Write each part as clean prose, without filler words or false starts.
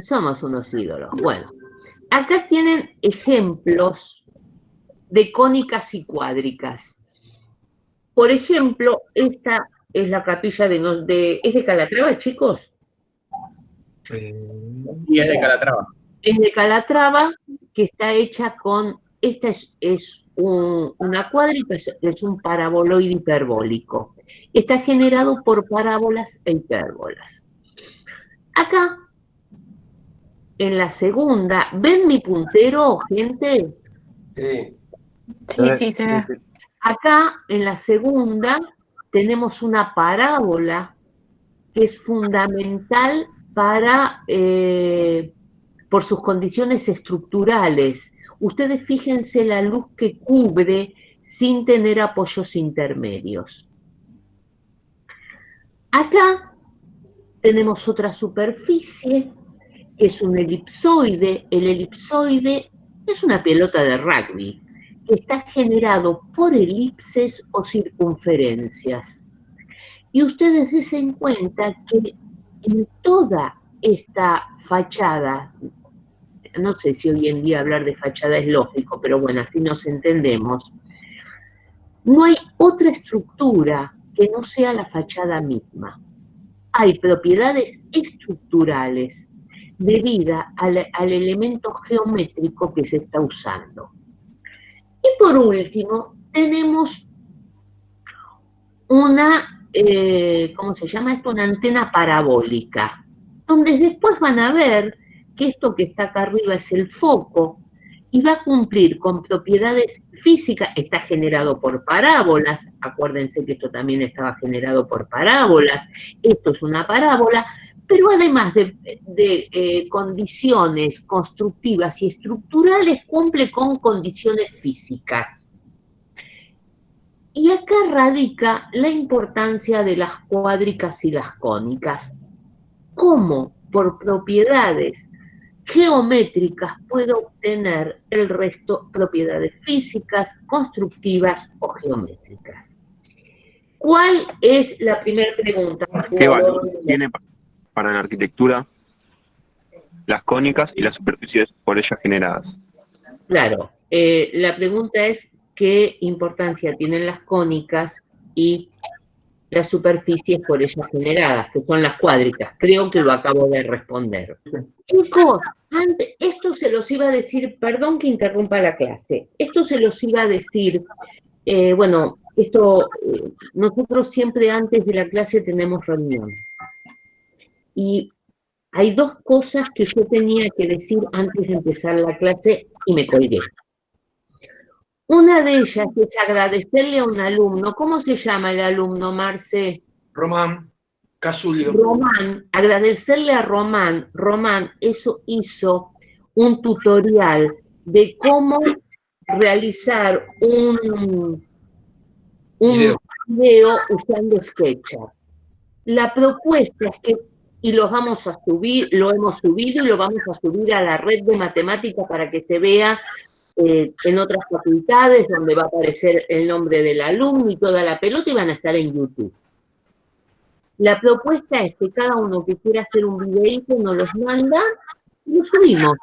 Somos unos ídolos. Bueno, acá tienen ejemplos de cónicas y cuádricas. Por ejemplo, esta es la capilla ¿es de Calatrava, chicos? Y es de Calatrava. Es de Calatrava, que está hecha con, esta es una cuádrica, es un paraboloide hiperbólico. Está generado por parábolas e hipérbolas. Acá, en la segunda, ¿ven mi puntero, gente? Sí. Sí, se ve. Acá, en la segunda, tenemos una parábola que es fundamental por sus condiciones estructurales. Ustedes fíjense la luz que cubre sin tener apoyos intermedios. Acá tenemos otra superficie, que es un elipsoide. El elipsoide es una pelota de rugby, que está generado por elipses o circunferencias. Y ustedes den cuenta que en toda esta fachada, no sé si hoy en día hablar de fachada es lógico, pero bueno, así nos entendemos, no hay otra estructura que no sea la fachada misma. Hay propiedades estructurales debidas al elemento geométrico que se está usando. Y por último, tenemos una, ¿cómo se llama esto? Una antena parabólica, donde después van a ver que esto que está acá arriba es el foco y va a cumplir con propiedades físicas. Está generado por parábolas, acuérdense que esto también estaba generado por parábolas, esto es una parábola, pero además de condiciones constructivas y estructurales, cumple con condiciones físicas. Y acá radica la importancia de las cuádricas y las cónicas. ¿Cómo por propiedades geométricas puedo obtener el resto propiedades físicas, constructivas o geométricas? ¿Cuál es la primera pregunta? ¿Qué valor tiene para la arquitectura las cónicas y las superficies por ellas generadas? Claro, la pregunta es qué importancia tienen las cónicas y las superficies por ellas generadas, que son las cuádricas. Creo que lo acabo de responder. Chicos, esto se los iba a decir, perdón que interrumpa la clase, esto se los iba a decir, nosotros siempre antes de la clase tenemos reunión. Y hay dos cosas que yo tenía que decir antes de empezar la clase y me colgué. Una de ellas es agradecerle a un alumno. ¿Cómo se llama el alumno, Marce? Román Casulio. Román, agradecerle a Román. Román, eso hizo un tutorial de cómo realizar un video usando SketchUp. La propuesta es que, y los vamos a subir, lo hemos subido y lo vamos a subir a la red de matemática para que se vea en otras facultades, donde va a aparecer el nombre del alumno y toda la pelota, y van a estar en YouTube. La propuesta es que cada uno que quiera hacer un videíto nos los manda y lo subimos.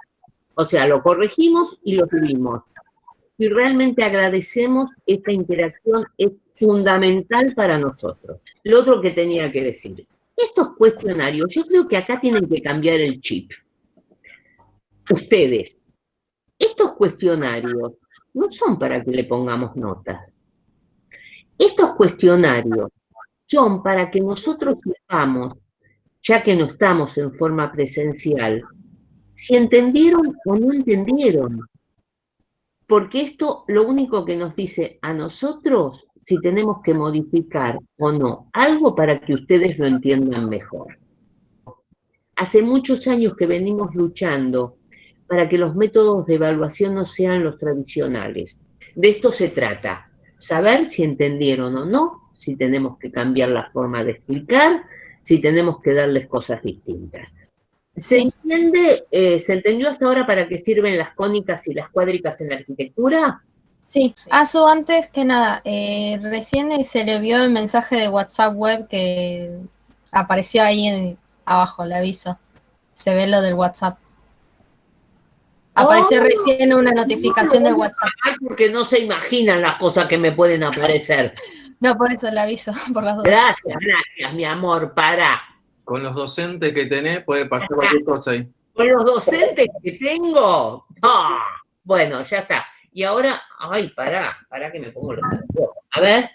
O sea, lo corregimos y lo subimos. Y realmente agradecemos esta interacción, es fundamental para nosotros. Lo otro que tenía que decir, estos cuestionarios, yo creo que acá tienen que cambiar el chip. Ustedes, estos cuestionarios no son para que le pongamos notas. Estos cuestionarios son para que nosotros sepamos, ya que no estamos en forma presencial, si entendieron o no entendieron. Porque esto lo único que nos dice a nosotros si tenemos que modificar o no algo para que ustedes lo entiendan mejor. Hace muchos años que venimos luchando para que los métodos de evaluación no sean los tradicionales. De esto se trata, saber si entendieron o no, si tenemos que cambiar la forma de explicar, si tenemos que darles cosas distintas. ¿Se entiende? ¿Se entendió hasta ahora para qué sirven las cónicas y las cuádricas en la arquitectura? Sí, Azu, antes que nada, recién se le vio el mensaje de WhatsApp web que apareció ahí abajo, el aviso. se ve lo del WhatsApp. Aparece recién una notificación del WhatsApp. Porque no se imaginan las cosas que me pueden aparecer. No, por eso le aviso, por las dudas. Gracias, mi amor, para. Con los docentes que tenés puede pasar cualquier cosa ahí. Con los docentes que tengo. ¡Ah! Bueno, ya está. Y ahora, ay, pará que me pongo los anteojos. A ver,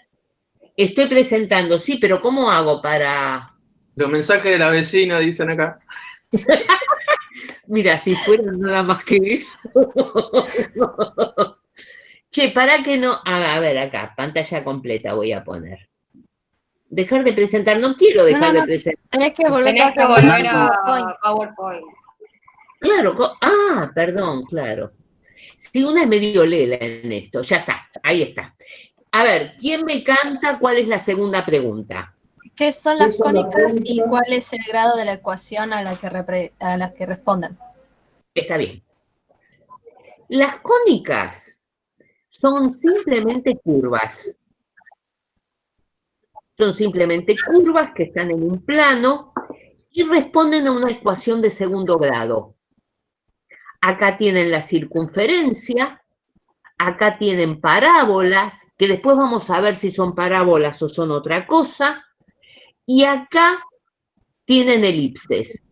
estoy presentando, sí, pero ¿cómo hago para...? Los mensajes de la vecina dicen acá. Mira, si fuera nada más que eso. Che, para que no... A ver, acá, pantalla completa voy a poner. Dejar de presentar, no quiero dejar de presentar. Tenés que volver a PowerPoint. Claro, perdón, claro. Si una es medio lela en esto, ya está, ahí está. A ver, ¿quién me canta? ¿Cuál es la segunda pregunta? ¿Qué son las cónicas y cuál es el grado de la ecuación a la que responden? Está bien. Las cónicas son simplemente curvas. Son simplemente curvas que están en un plano y responden a una ecuación de segundo grado. Acá tienen la circunferencia, acá tienen parábolas, que después vamos a ver si son parábolas o son otra cosa, y acá tienen elipses.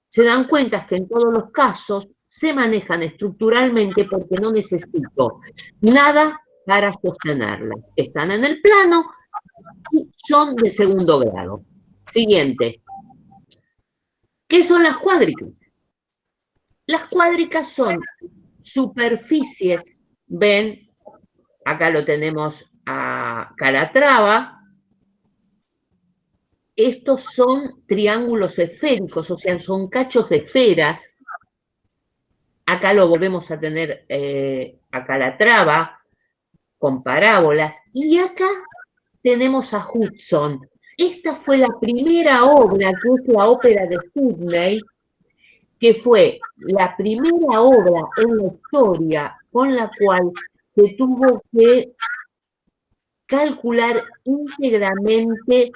Se dan cuenta que en todos los casos se manejan estructuralmente porque no necesito nada para sostenerlas. Están en el plano y son de segundo grado. Siguiente. ¿Qué son las cuádricas? Las cuádricas son superficies, ven, acá lo tenemos a Calatrava, estos son triángulos esféricos, o sea, son cachos de esferas, acá lo volvemos a tener a Calatrava con parábolas, y acá tenemos a Hudson. Esta fue la primera obra, que es la ópera de Sydney, que fue la primera obra en la historia con la cual se tuvo que calcular íntegramente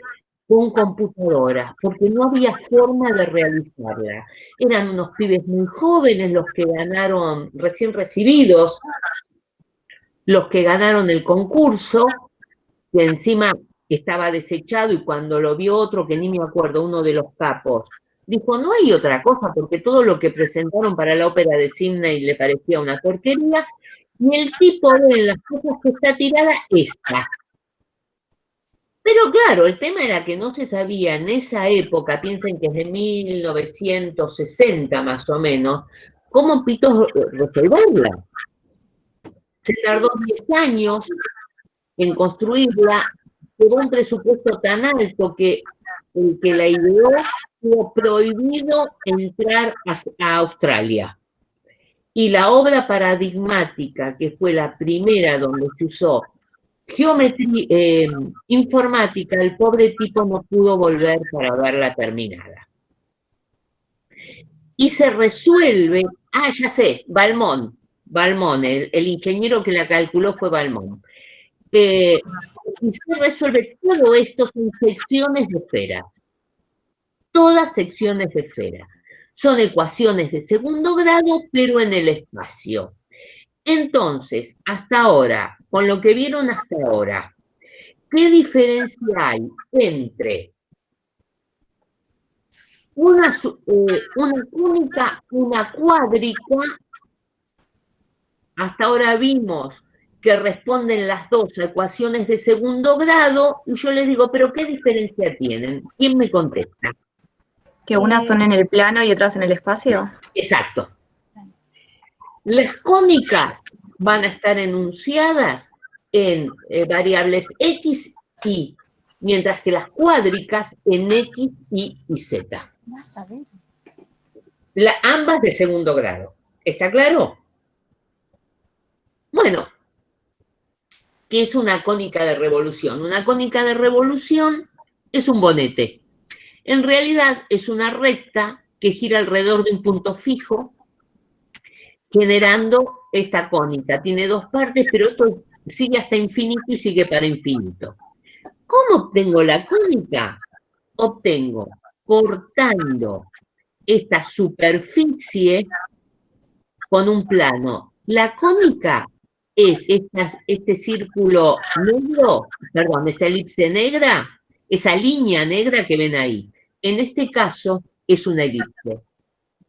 con computadoras, porque no había forma de realizarla. Eran unos pibes muy jóvenes los que ganaron, recién recibidos, los que ganaron el concurso, que encima estaba desechado y cuando lo vio otro, que ni me acuerdo, uno de los capos, dijo, no hay otra cosa, porque todo lo que presentaron para la ópera de Sydney le parecía una porquería, y el tipo ve en las cosas que está tirada esta. Pero claro, el tema era que no se sabía en esa época, piensen que es de 1960 más o menos, cómo pitos resolverla. Se tardó 10 años en construirla, tuvo un presupuesto tan alto que el que la ideó tuvo prohibido entrar a Australia. Y la obra paradigmática, que fue la primera donde se usó geometría informática, el pobre tipo no pudo volver para verla terminada. Y se resuelve, ya sé, Balmón, el ingeniero que la calculó fue Balmón. Y se resuelve todo esto en secciones de esferas. Todas secciones de esfera. Son ecuaciones de segundo grado, pero en el espacio. Entonces, hasta ahora, con lo que vieron hasta ahora, ¿qué diferencia hay entre una cónica, una cuádrica? Hasta ahora vimos que responden las dos a ecuaciones de segundo grado, y yo les digo, ¿pero qué diferencia tienen? ¿Quién me contesta? ¿Que unas son en el plano y otras en el espacio? Exacto. Las cónicas van a estar enunciadas en variables X, Y, mientras que las cuádricas en X, Y y Z. Ambas de segundo grado. ¿Está claro? Bueno, ¿qué es una cónica de revolución? Una cónica de revolución es un bonete. En realidad es una recta que gira alrededor de un punto fijo, generando esta cónica. Tiene dos partes, pero esto sigue hasta infinito y sigue para infinito. ¿Cómo obtengo la cónica? Obtengo cortando esta superficie con un plano. La cónica es este círculo negro, perdón, esta elipse negra, esa línea negra que ven ahí. En este caso es una elipse.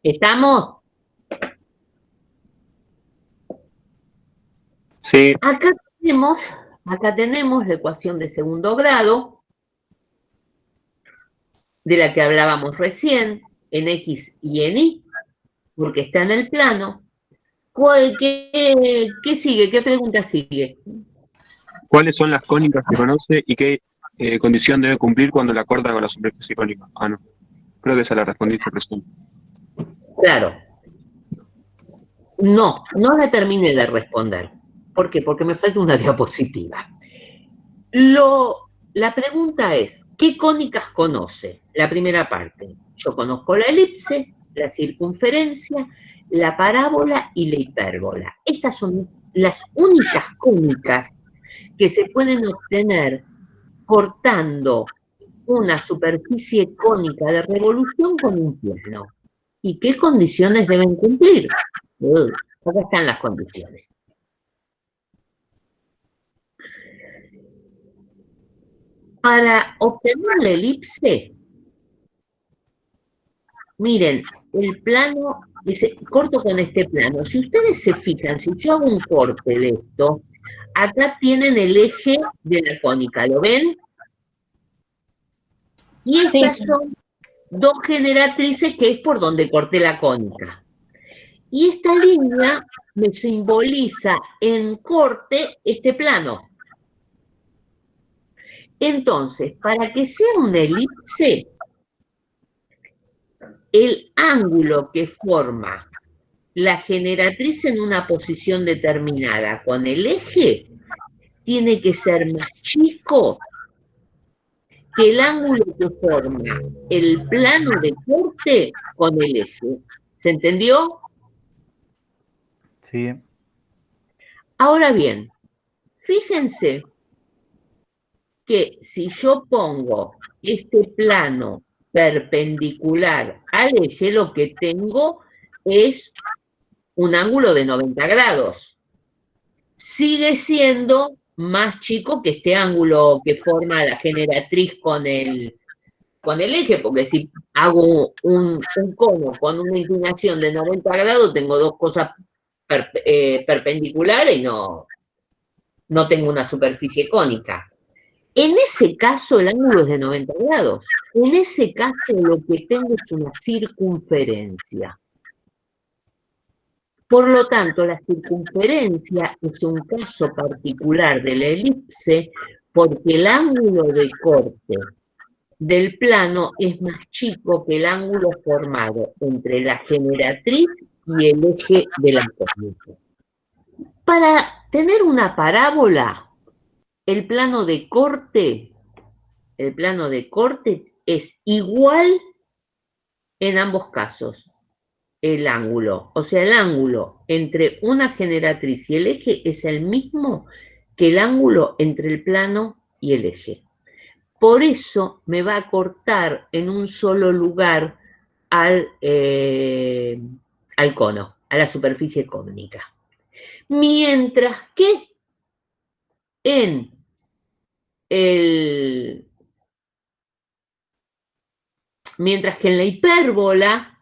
¿Estamos? Sí, Acá tenemos la ecuación de segundo grado, de la que hablábamos recién, en X y en Y, porque está en el plano. ¿Qué sigue? ¿Qué pregunta sigue? ¿cuáles son las cónicas que conoce y qué condición debe cumplir cuando la corta con la superficie cónica? Ah, no. Creo que esa la respondiste recién. Claro. No la terminé de responder. ¿Por qué? Porque me falta una diapositiva. La pregunta es, ¿qué cónicas conoce? La primera parte. Yo conozco la elipse, la circunferencia, la parábola y la hipérbola. Estas son las únicas cónicas que se pueden obtener cortando una superficie cónica de revolución con un plano. ¿Y qué condiciones deben cumplir? Acá están las condiciones. Para obtener la elipse, miren, el plano, dice, corto con este plano. Si ustedes se fijan, si yo hago un corte de esto, acá tienen el eje de la cónica, ¿lo ven? Y estas son dos generatrices que es por donde corté la cónica. Y esta línea me simboliza en corte este plano. Entonces, para que sea una elipse, el ángulo que forma la generatriz en una posición determinada con el eje tiene que ser más chico que el ángulo que forma el plano de corte con el eje. ¿Se entendió? Sí. Ahora bien, fíjense que si yo pongo este plano perpendicular al eje, lo que tengo es un ángulo de 90 grados. Sigue siendo más chico que este ángulo que forma la generatriz con el eje, porque si hago un cono con una inclinación de 90 grados, tengo dos cosas perpendiculares y no tengo una superficie cónica. En ese caso, el ángulo es de 90 grados. En ese caso, lo que tengo es una circunferencia. Por lo tanto, la circunferencia es un caso particular de la elipse porque el ángulo de corte del plano es más chico que el ángulo formado entre la generatriz y el eje de la cónica. Para tener una parábola, el plano de corte es igual en ambos casos, el ángulo. O sea, el ángulo entre una generatriz y el eje es el mismo que el ángulo entre el plano y el eje. Por eso me va a cortar en un solo lugar al cono, a la superficie cónica. Mientras que en la hipérbola,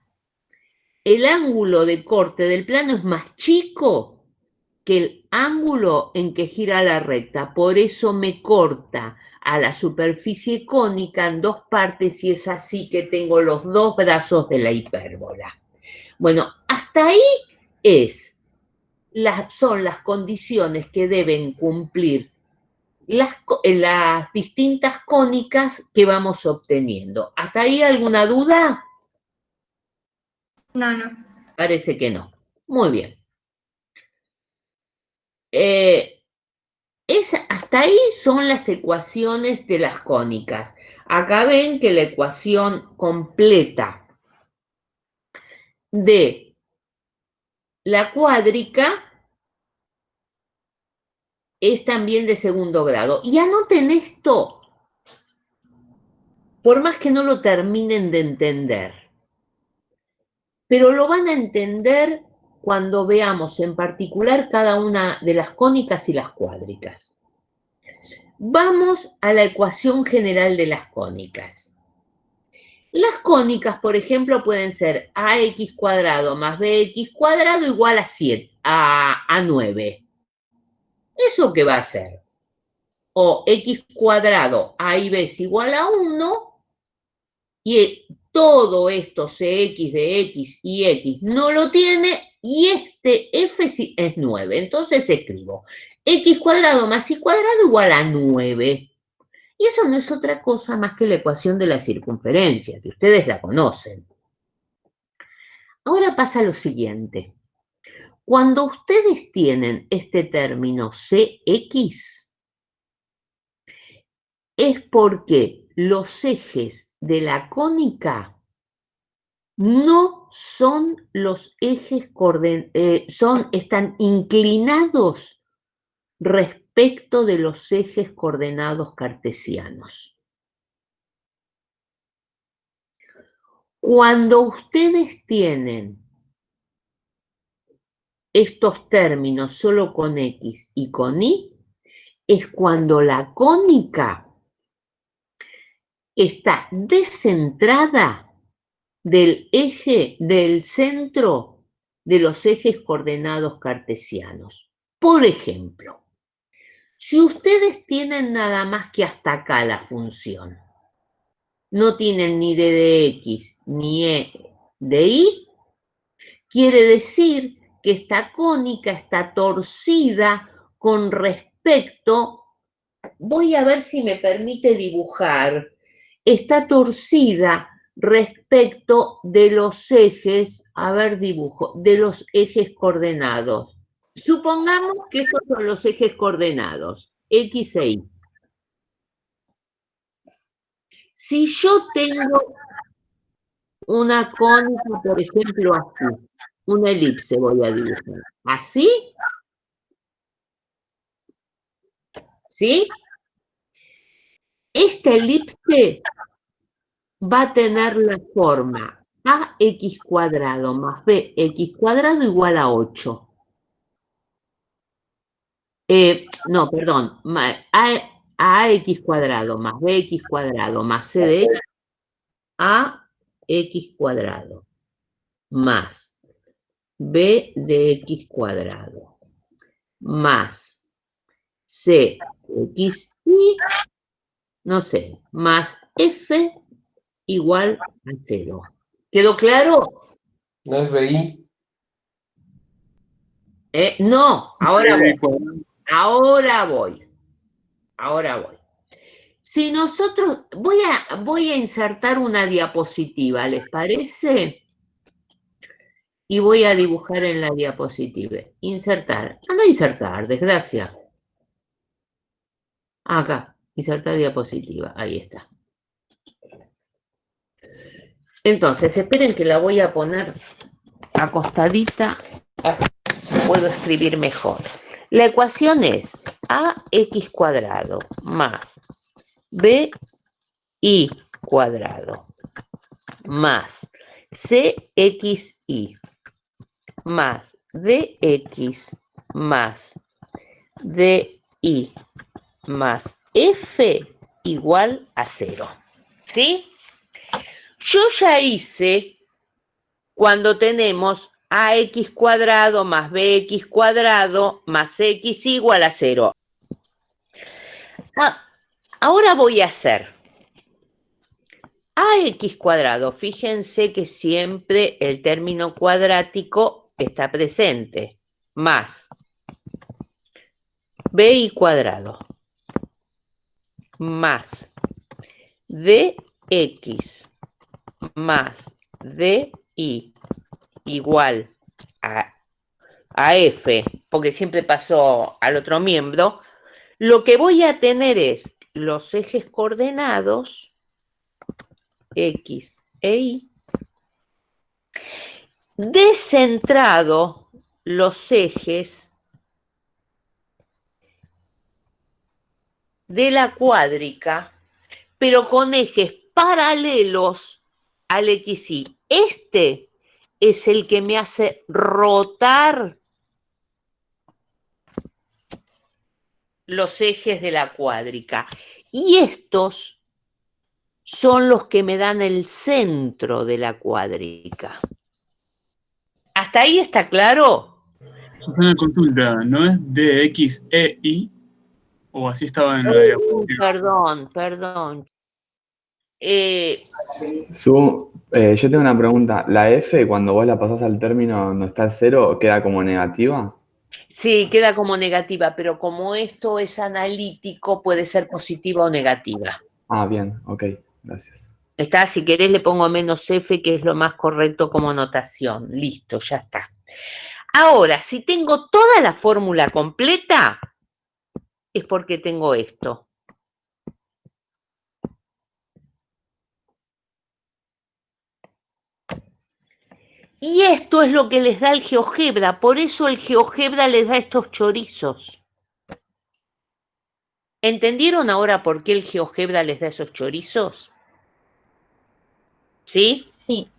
el ángulo de corte del plano es más chico que el ángulo en que gira la recta. Por eso me corta a la superficie cónica en dos partes y es así que tengo los dos brazos de la hipérbola. Bueno, hasta ahí son las condiciones que deben cumplir las distintas cónicas que vamos obteniendo. ¿Hasta ahí alguna duda? No. Parece que no. Muy bien. Hasta ahí son las ecuaciones de las cónicas. Acá ven que la ecuación completa de la cuádrica es también de segundo grado. Y anoten esto, por más que no lo terminen de entender. pero lo van a entender cuando veamos en particular cada una de las cónicas y las cuádricas. Vamos a la ecuación general de las cónicas. Las cónicas, por ejemplo, pueden ser ax cuadrado más bx cuadrado igual a 9. ¿Eso qué va a ser? O x cuadrado a y b es igual a 1, y todo esto cx de x y x no lo tiene, y este f es 9. Entonces escribo x cuadrado más y cuadrado igual a 9. Y eso no es otra cosa más que la ecuación de la circunferencia, que ustedes la conocen. Ahora pasa lo siguiente. Cuando ustedes tienen este término Cx, es porque los ejes de la cónica no son los ejes están inclinados respecto de los ejes coordenados cartesianos. Cuando ustedes tienen estos términos solo con X y con Y, es cuando la cónica está descentrada del eje, del centro de los ejes coordenados cartesianos. Por ejemplo, si ustedes tienen nada más que hasta acá la función, no tienen ni d de x ni e de y, quiere decir que esta cónica está torcida con respecto, voy a ver si me permite dibujar, está torcida respecto de los ejes, a ver dibujo, de los ejes coordenados. Supongamos que estos son los ejes coordenados, X e Y. Si yo tengo una cónica, por ejemplo, así, una elipse voy a dibujar, ¿así? ¿Sí? Esta elipse va a tener la forma ax cuadrado más bx cuadrado igual a 8. No, perdón, ax cuadrado más bx cuadrado más c de x, ax cuadrado más b de x cuadrado más c x y, no sé, más f igual a 0. ¿Quedó claro? ¿No es BI? No, ahora voy. Si nosotros, voy a insertar una diapositiva, ¿les parece? Y voy a dibujar en la diapositiva. Insertar. Anda a insertar, desgracia. Acá, insertar diapositiva. Ahí está. Entonces, esperen que la voy a poner acostadita. Así puedo escribir mejor. La ecuación es ax cuadrado más bi cuadrado más cxy más dx más dy más f igual a 0. ¿Sí? Yo ya hice cuando tenemos ax cuadrado más bx cuadrado más x igual a 0. Ahora voy a hacer ax cuadrado. Fíjense que siempre el término cuadrático está presente. Más bi cuadrado más dx más dy igual a f, porque siempre pasó al otro miembro, lo que voy a tener es los ejes coordenados x e y, descentrado los ejes de la cuádrica, pero con ejes paralelos al XY. Este es el que me hace rotar los ejes de la cuádrica. Y estos son los que me dan el centro de la cuádrica. ¿Hasta ahí está claro? Una consulta, ¿no es DXEI? ¿O así estaba en la diapositiva? Perdón. Yo tengo una pregunta. ¿La F, cuando vos la pasás al término donde está el cero, queda como negativa? Sí, queda como negativa, pero como esto es analítico, puede ser positiva o negativa. Ah, bien, ok, gracias. Está, si querés le pongo menos F, que es lo más correcto como notación. Listo, ya está. Ahora, si tengo toda la fórmula completa, es porque tengo esto. Y esto es lo que les da el GeoGebra, por eso el GeoGebra les da estos chorizos. ¿Entendieron ahora por qué el GeoGebra les da esos chorizos? ¿Sí? Sí.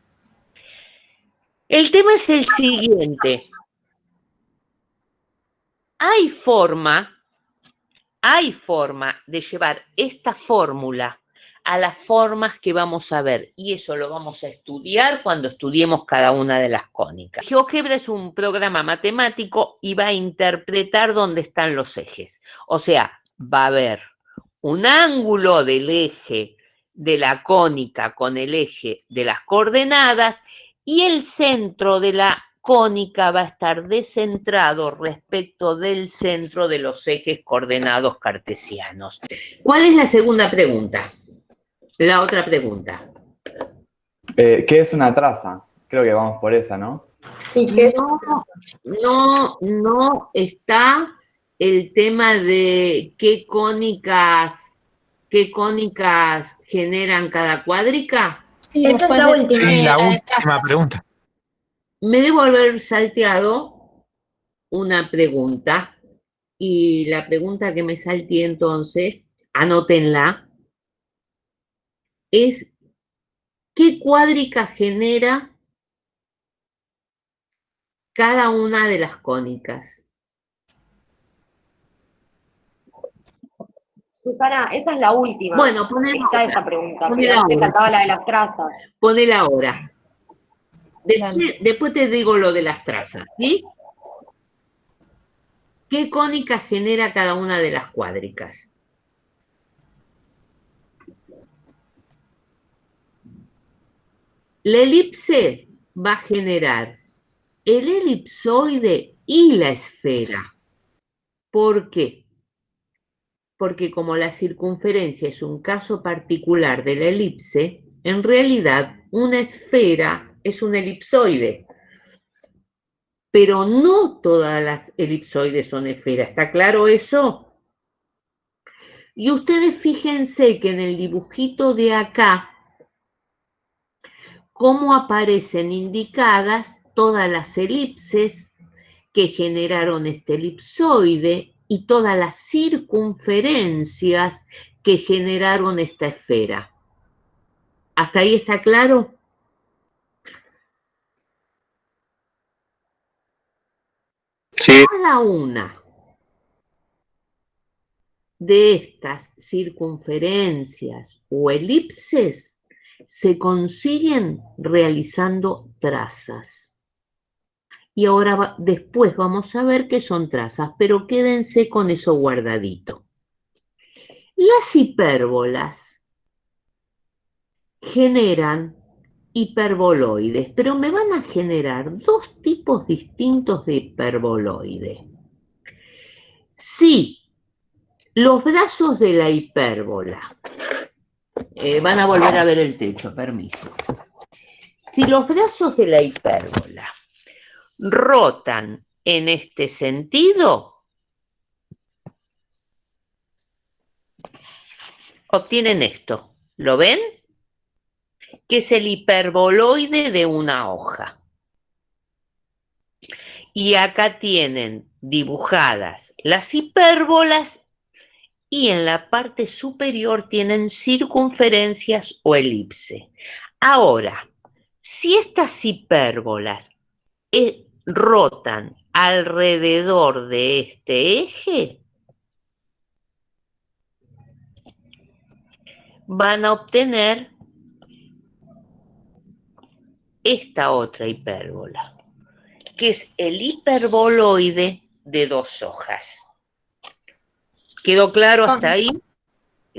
El tema es el siguiente. Hay forma de llevar esta fórmula a las formas que vamos a ver, y eso lo vamos a estudiar cuando estudiemos cada una de las cónicas. GeoGebra es un programa matemático y va a interpretar dónde están los ejes. O sea, va a haber un ángulo del eje de la cónica con el eje de las coordenadas y el centro de la cónica va a estar descentrado respecto del centro de los ejes coordenados cartesianos. ¿Cuál es la segunda pregunta? La otra pregunta. ¿Qué es una traza? Creo que vamos por esa, ¿no? Sí, que es No está el tema de qué cónicas generan cada cuádrica. Sí, Esa es después la de- última. Sí, la de última traza. pregunta. Me debo haber salteado una pregunta, y la pregunta que me salté entonces, anótenla, es ¿qué cuádrica genera cada una de las cónicas? Susana, esa es la última. Bueno, ponela Está ahora. esa pregunta, Ponela pero antes ahora. faltaba la de las trazas. Ponela ahora. Dale. Después te digo lo de las trazas, ¿sí? ¿Qué cónica genera cada una de las cuádricas? La elipse va a generar el elipsoide y la esfera. ¿Por qué? Porque como la circunferencia es un caso particular de la elipse, en realidad una esfera es un elipsoide. Pero no todas las elipsoides son esferas. ¿Está claro eso? Y ustedes fíjense que en el dibujito de acá, cómo aparecen indicadas todas las elipses que generaron este elipsoide y todas las circunferencias que generaron esta esfera. ¿Hasta ahí está claro? Sí. Cada una de estas circunferencias o elipses se consiguen realizando trazas. Y ahora después vamos a ver qué son trazas, pero quédense con eso guardadito. Las hipérbolas generan hiperboloides, pero me van a generar dos tipos distintos de hiperboloide. Si los brazos de la hipérbola, van a volver a ver el techo, permiso. Si los brazos de la hipérbola rotan en este sentido, obtienen esto. ¿Lo ven? Que es el hiperboloide de una hoja. Y acá tienen dibujadas las hipérbolas y en la parte superior tienen circunferencias o elipse. Ahora, Si estas hipérbolas rotan alrededor de este eje, van a obtener esta otra hipérbola, que es el hiperboloide de 2 hojas. ¿Quedó claro hasta ahí?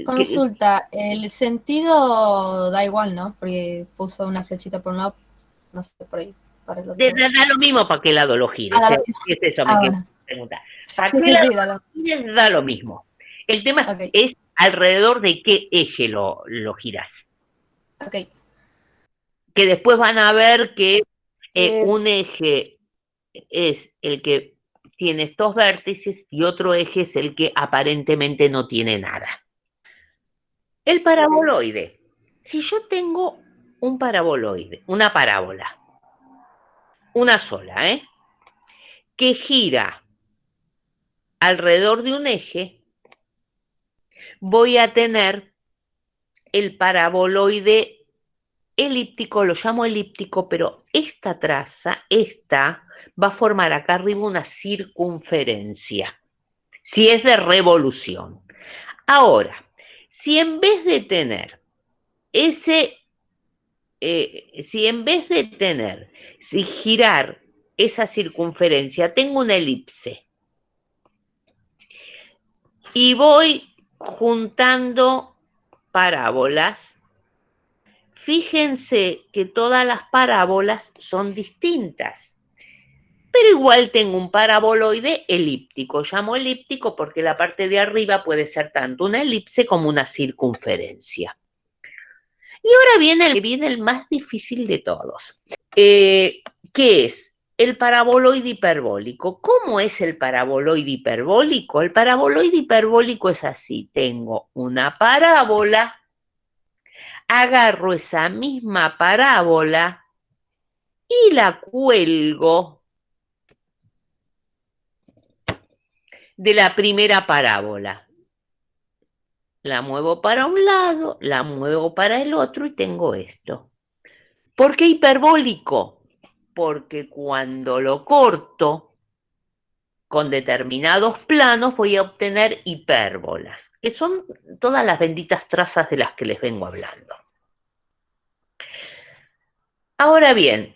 Consulta, el sentido da igual, ¿no? Porque puso una flechita por un lado, no sé, por ahí, para el otro. Da lo mismo para qué lado lo gires. Da lo mismo. Es eso, Ah, me bueno. quiero preguntar. ¿Para Sí, qué sí, lado sí, da lo lo gires? Da lo mismo. El tema Ok. es alrededor de qué eje lo giras. Ok. Que después van a ver que un eje es el que tiene estos vértices y otro eje es el que aparentemente no tiene nada. El paraboloide. Si yo tengo un paraboloide, una parábola, una sola, que gira alrededor de un eje, voy a tener el paraboloide elíptico, lo llamo elíptico, pero esta traza, va a formar acá arriba una circunferencia, si es de revolución. Ahora, si en vez de tener si girar esa circunferencia, tengo una elipse y voy juntando parábolas, fíjense que todas las parábolas son distintas, pero igual tengo un paraboloide elíptico. Llamo elíptico porque la parte de arriba puede ser tanto una elipse como una circunferencia. Y ahora viene el más difícil de todos, que es el paraboloide hiperbólico. ¿Cómo es el paraboloide hiperbólico? El paraboloide hiperbólico es así. Tengo una parábola, agarro esa misma parábola y la cuelgo de la primera parábola. La muevo para un lado, la muevo para el otro y tengo esto. ¿Por qué hiperbólico? Porque cuando lo corto con determinados planos voy a obtener hipérbolas, que son todas las benditas trazas de las que les vengo hablando. Ahora bien,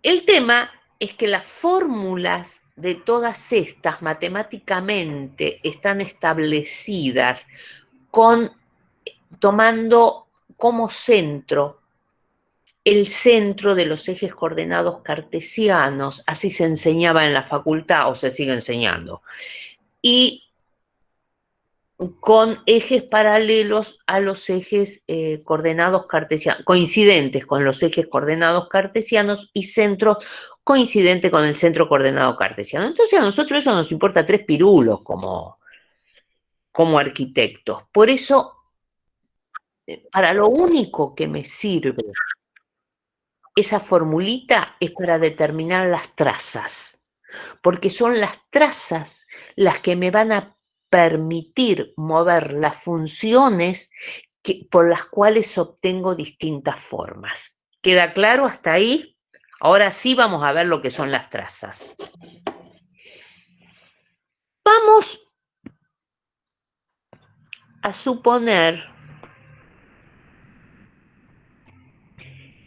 el tema es que las fórmulas de todas estas matemáticamente están establecidas tomando como centro el centro de los ejes coordenados cartesianos, así se enseñaba en la facultad o se sigue enseñando, y con ejes paralelos a los ejes coordenados cartesianos, coincidentes con los ejes coordenados cartesianos y centros coincidentes con el centro coordenado cartesiano. Entonces a nosotros eso nos importa 3 pirulos como arquitectos. Por eso, para lo único que me sirve esa formulita es para determinar las trazas, porque son las trazas las que me van a permitir mover las funciones por las cuales obtengo distintas formas. ¿Queda claro hasta ahí? Ahora sí vamos a ver lo que son las trazas. Vamos a suponer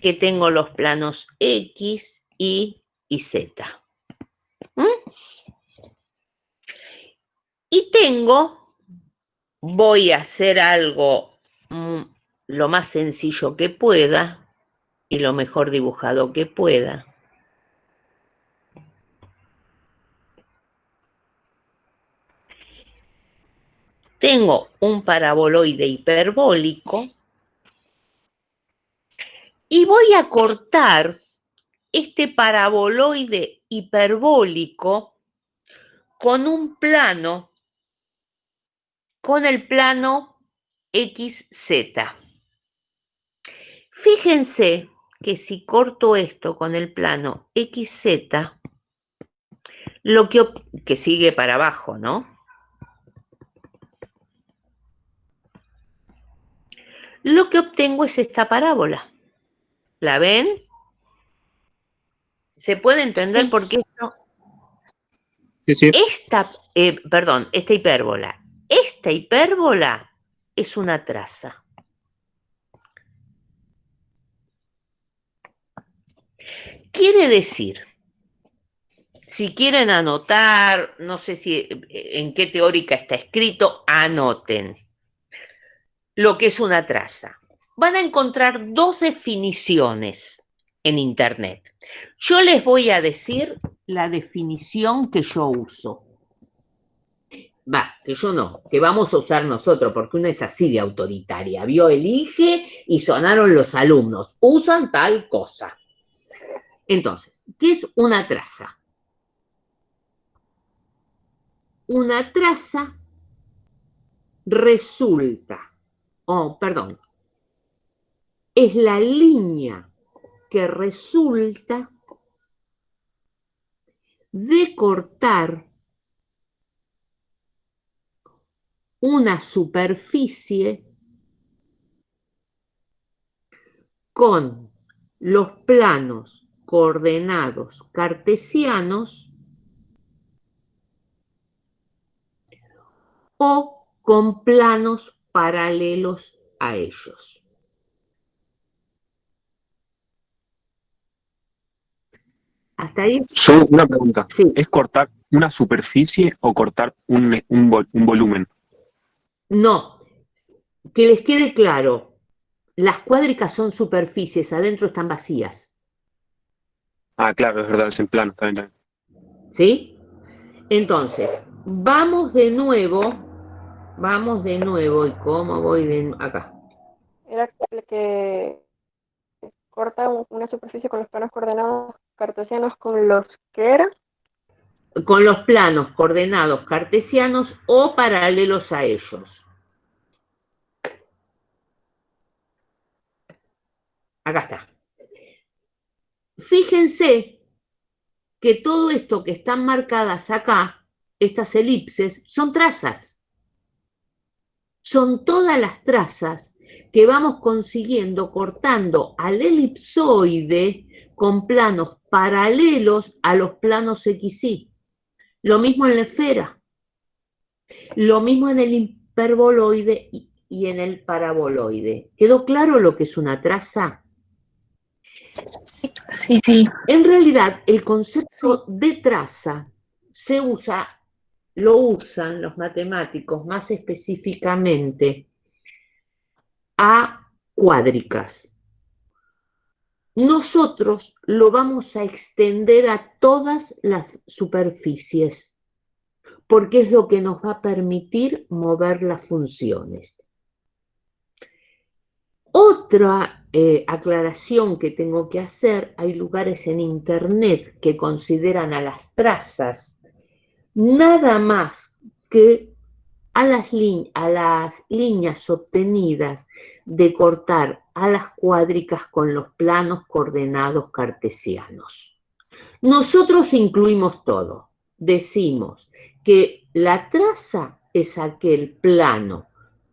que tengo los planos X, Y y Z. Y voy a hacer algo lo más sencillo que pueda y lo mejor dibujado que pueda. Tengo un paraboloide hiperbólico y voy a cortar este paraboloide hiperbólico con un plano, con el plano XZ. Fíjense que si corto esto con el plano XZ, lo que sigue para abajo, ¿no? Lo que obtengo es esta parábola. ¿La ven? ¿Se puede entender Sí. por qué esto? Sí, sí. Esta hipérbola. Esta hipérbola es una traza. Quiere decir, si quieren anotar, no sé si en qué teórica está escrito, anoten lo que es una traza. Van a encontrar dos definiciones en Internet. Yo les voy a decir la definición que yo uso. Que yo no, que vamos a usar nosotros, porque una es así de autoritaria. Vio, elige y sonaron los alumnos. Usan tal cosa. Entonces, ¿qué es una traza? Una traza resulta, perdón, es la línea que resulta de cortar una superficie con los planos coordenados cartesianos o con planos paralelos a ellos. ¿Hasta ahí? Una pregunta. Sí. ¿Es cortar una superficie o cortar un volumen? No, que les quede claro, las cuádricas son superficies, adentro están vacías. Ah, claro, es verdad, es en plano, está bien. ¿Sí? Entonces, vamos de nuevo, ¿y cómo voy acá? Era el que corta una superficie con los planos coordenados cartesianos con los que era. Con los planos coordenados cartesianos o paralelos a ellos. Acá está. Fíjense que todo esto que están marcadas acá, estas elipses, son trazas. Son todas las trazas que vamos consiguiendo cortando al elipsoide con planos paralelos a los planos XY. Lo mismo en la esfera. Lo mismo en el hiperboloide y en el paraboloide. ¿Quedó claro lo que es una traza? Sí. Sí, sí. En realidad, el concepto de traza lo usan los matemáticos más específicamente a cuádricas. Nosotros lo vamos a extender a todas las superficies, porque es lo que nos va a permitir mover las funciones. Otra aclaración que tengo que hacer, hay lugares en Internet que consideran a las trazas nada más que a las líneas obtenidas de cortar a las cuádricas con los planos coordenados cartesianos. Nosotros incluimos todo. Decimos que la traza es aquel plano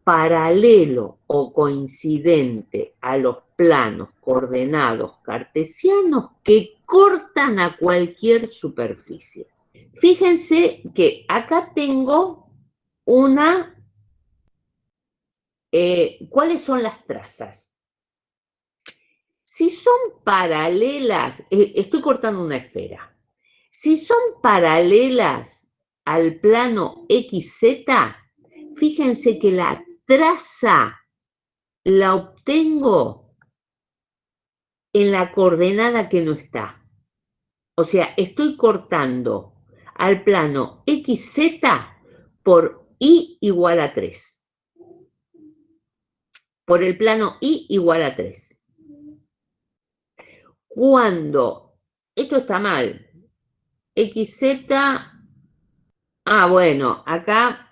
paralelo o coincidente a los planos coordenados cartesianos que cortan a cualquier superficie. Fíjense que acá tengo ¿cuáles son las trazas? Si son paralelas, estoy cortando una esfera. Si son paralelas al plano XZ, fíjense que la traza la obtengo en la coordenada que no está. O sea, estoy cortando al plano XZ por I igual a 3. Por el plano I igual a 3. Cuando, esto está mal, XZ, acá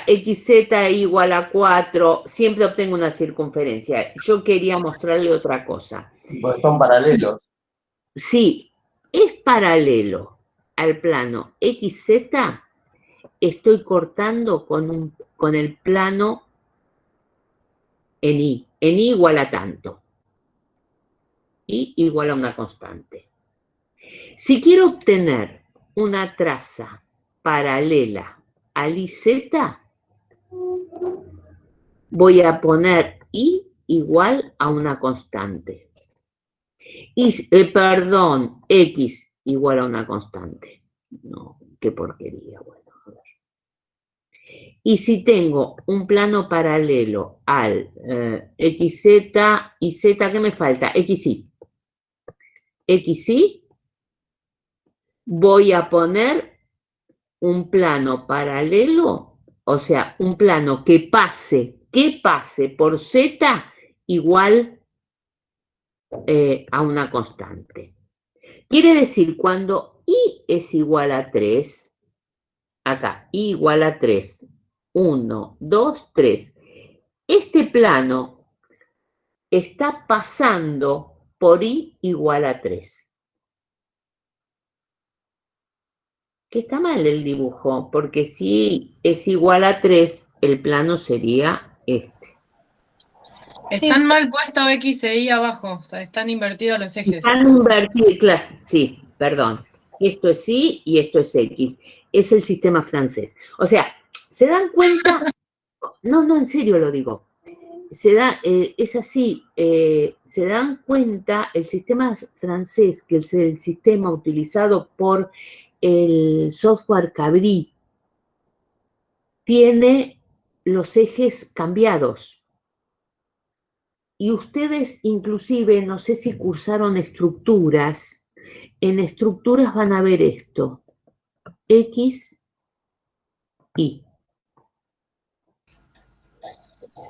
XZ igual a 4, siempre obtengo una circunferencia. Yo quería mostrarle otra cosa. Porque son paralelos. Si es paralelo al plano XZ, estoy cortando con el plano en I igual a tanto. y igual a una constante. Si quiero obtener una traza paralela al IZ, voy a poner I igual a una constante. Perdón, X igual a una constante. No, qué porquería. Bueno, a ver. Y si tengo un plano paralelo al XZ y Z, ¿qué me falta? XY. XY, voy a poner un plano paralelo, o sea, un plano que pase por Z igual a una constante. Quiere decir, cuando I es igual a 3, acá, I igual a 3, 1, 2, 3, este plano está pasando por I igual a 3. Que está mal el dibujo, porque si es igual a 3, el plano sería este. Están mal puestos X e Y abajo, o sea, están invertidos los ejes. Están invertidos, claro, sí, perdón. Esto es Y y esto es X. Es el sistema francés. O sea, ¿se dan cuenta? No, en serio lo digo. Es así, se dan cuenta, el sistema francés, que es el sistema utilizado por el software Cabri, tiene los ejes cambiados. Y ustedes inclusive, no sé si cursaron estructuras, en estructuras van a ver esto, X, Y.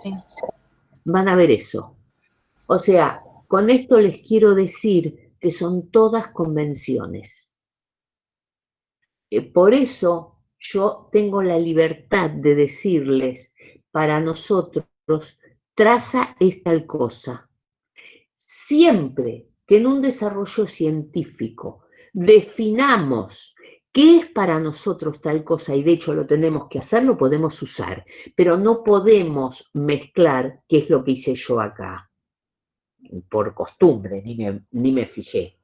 Sí. Van a ver eso. O sea, con esto les quiero decir que son todas convenciones. Por eso yo tengo la libertad de decirles, para nosotros, traza es tal cosa. Siempre que en un desarrollo científico definamos qué es para nosotros tal cosa, y de hecho lo tenemos que hacer, lo podemos usar, pero no podemos mezclar qué es lo que hice yo acá. Por costumbre, ni me fijé.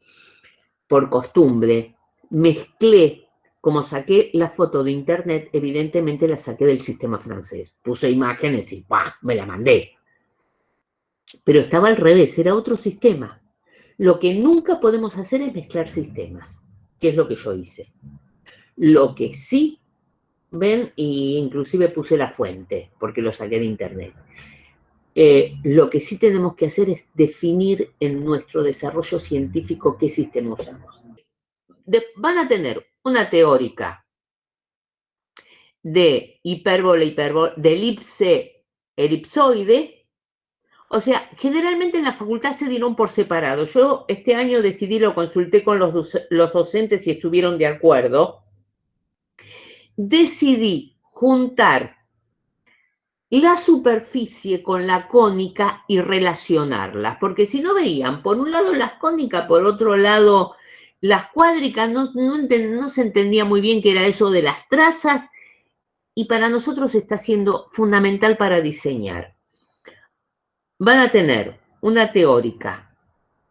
Por costumbre, mezclé. Como saqué la foto de internet, evidentemente la saqué del sistema francés. Puse imágenes y ¡pah!, me la mandé. Pero estaba al revés, era otro sistema. Lo que nunca podemos hacer es mezclar sistemas, que es lo que yo hice. Lo que sí, ven, y inclusive puse la fuente, porque lo saqué de internet. Lo que sí tenemos que hacer es definir en nuestro desarrollo científico qué sistema usamos. Van a tener una teórica de hipérbole, de elipse, elipsoide. O sea, generalmente en la facultad se dieron por separado. Yo este año decidí, lo consulté con los docentes y estuvieron de acuerdo. Decidí juntar la superficie con la cónica y relacionarlas, porque si no veían, por un lado las cónicas, por otro lado las cuádricas, no se entendía muy bien qué era eso de las trazas, y para nosotros está siendo fundamental para diseñar. Van a tener una teórica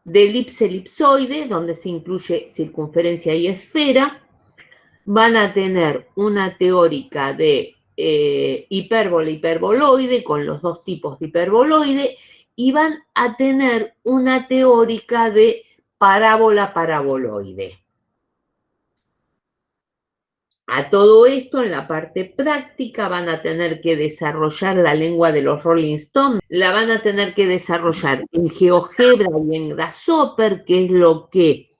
de elipse elipsoide, donde se incluye circunferencia y esfera. Van a tener una teórica de hipérbole hiperboloide, con los dos tipos de hiperboloide, y van a tener una teórica de parábola paraboloide. A todo esto, en la parte práctica, van a tener que desarrollar la lengua de los Rolling Stones, la van a tener que desarrollar en GeoGebra y en Grasshopper, que es lo que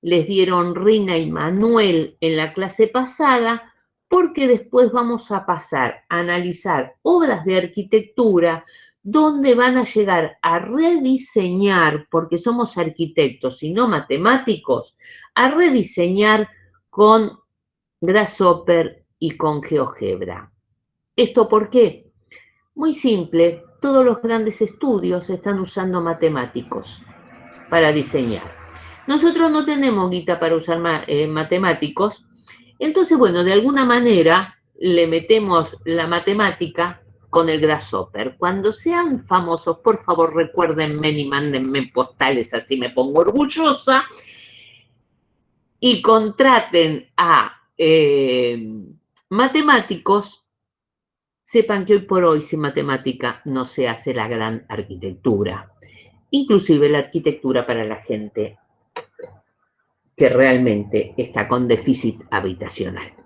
les dieron Rina y Manuel en la clase pasada, porque después vamos a pasar a analizar obras de arquitectura donde van a llegar a rediseñar, porque somos arquitectos y no matemáticos, a rediseñar con Grasshopper y con GeoGebra. ¿Esto por qué? Muy simple, todos los grandes estudios están usando matemáticos para diseñar. Nosotros no tenemos guita para usar matemáticos, entonces, bueno, de alguna manera le metemos la matemática con el Grasshopper. Cuando sean famosos, por favor, recuérdenme y mándenme postales, así me pongo orgullosa. Y contraten a matemáticos. Sepan que hoy por hoy sin matemática no se hace la gran arquitectura. Inclusive la arquitectura para la gente que realmente está con déficit habitacional.